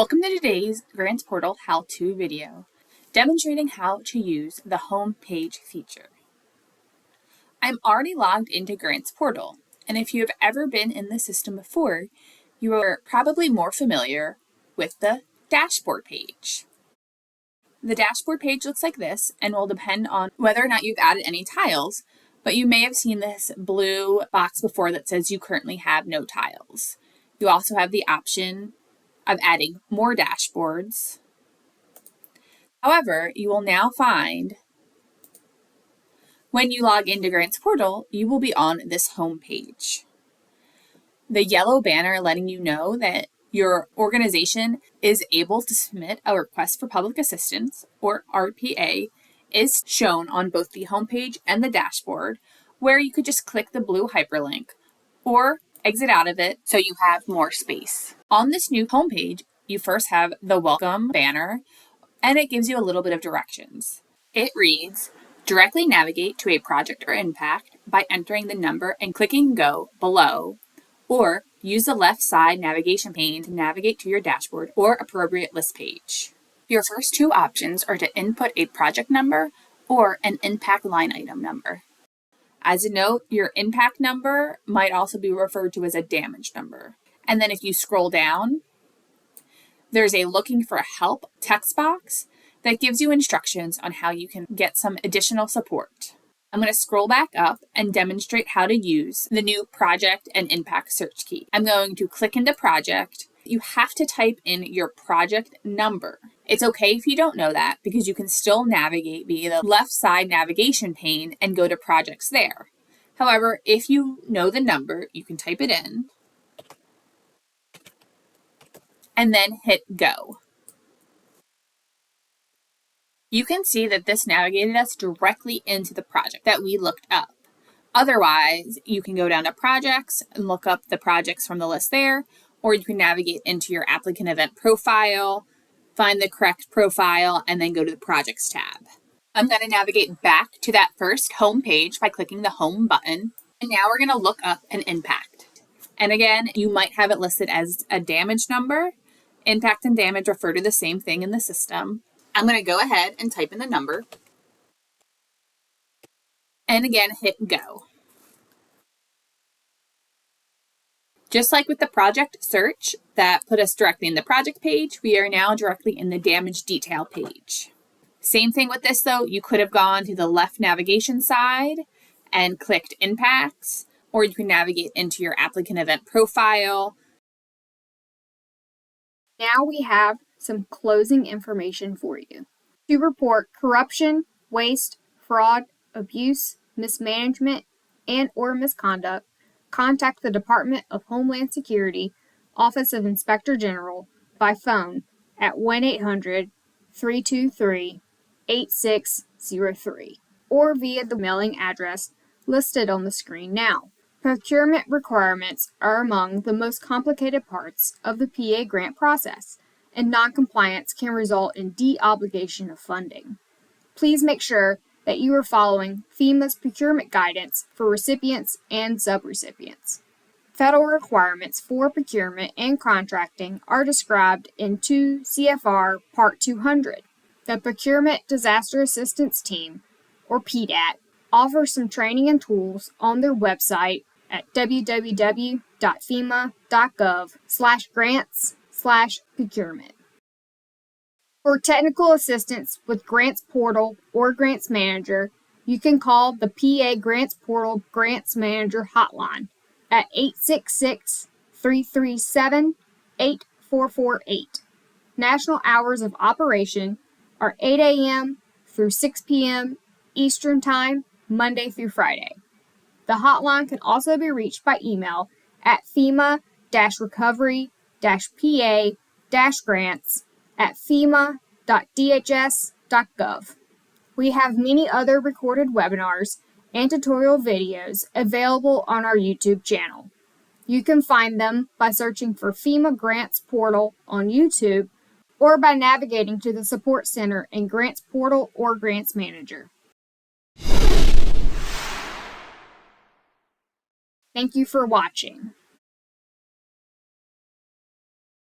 Welcome to today's Grants Portal how-to video, demonstrating how to use the home page feature. I'm already logged into Grants Portal, and if you have ever been in the system before, you are probably more familiar with the dashboard page. The dashboard page looks like this and will depend on whether or not you've added any tiles, but you may have seen this blue box before that says you currently have no tiles. You also have the option of adding more dashboards. However, you will now find when you log into Grants Portal, you will be on this home page. The yellow banner letting you know that your organization is able to submit a request for public assistance, or RPA, is shown on both the home page and the dashboard, where you could just click the blue hyperlink or exit out of it so you have more space. On this new homepage, you first have the welcome banner, and it gives you a little bit of directions. It reads, directly navigate to a project or impact by entering the number and clicking go below, or use the left side navigation pane to navigate to your dashboard or appropriate list page. Your first two options are to input a project number or an impact line item number. As a note, your impact number might also be referred to as a damage number. And then if you scroll down, there's a looking for help text box that gives you instructions on how you can get some additional support. I'm going to scroll back up and demonstrate how to use the new project and impact search key. I'm going to click into project. You have to type in your project number. It's okay if you don't know that because you can still navigate via the left side navigation pane and go to projects there. However, if you know the number, you can type it in and then hit go. You can see that this navigated us directly into the project that we looked up. Otherwise, you can go down to projects and look up the projects from the list there, or you can navigate into your applicant event profile, find the correct profile, and then go to the projects tab. I'm going to navigate back to that first home page by clicking the home button. And now we're going to look up an impact. And again, you might have it listed as a damage number. Impact and damage refer to the same thing in the system. I'm going to go ahead and type in the number. And again, hit go. Just like with the project search that put us directly in the project page, we are now directly in the damage detail page. Same thing with this though, you could have gone to the left navigation side and clicked impacts, or you can navigate into your applicant event profile. Now we have some closing information for you. To report corruption, waste, fraud, abuse, mismanagement, and/or misconduct, contact the Department of Homeland Security, Office of Inspector General, by phone at 1-800-323-8603 or via the mailing address listed on the screen now. Procurement requirements are among the most complicated parts of the PA grant process, and noncompliance can result in de-obligation of funding. Please make sure that you are following FEMA's procurement guidance for recipients and subrecipients. Federal requirements for procurement and contracting are described in 2 CFR Part 200. The Procurement Disaster Assistance Team, or PDAT, offers some training and tools on their website at www.fema.gov/grants/procurement. For technical assistance with Grants Portal or Grants Manager, you can call the PA Grants Portal Grants Manager hotline at 866-337-8448. National hours of operation are 8 a.m. through 6 p.m. Eastern Time, Monday through Friday. The hotline can also be reached by email at FEMA-recovery-grants@fema.dhs.gov. We have many other recorded webinars and tutorial videos available on our YouTube channel. You can find them by searching for FEMA Grants Portal on YouTube or by navigating to the Support Center in Grants Portal or Grants Manager. Thank you for watching.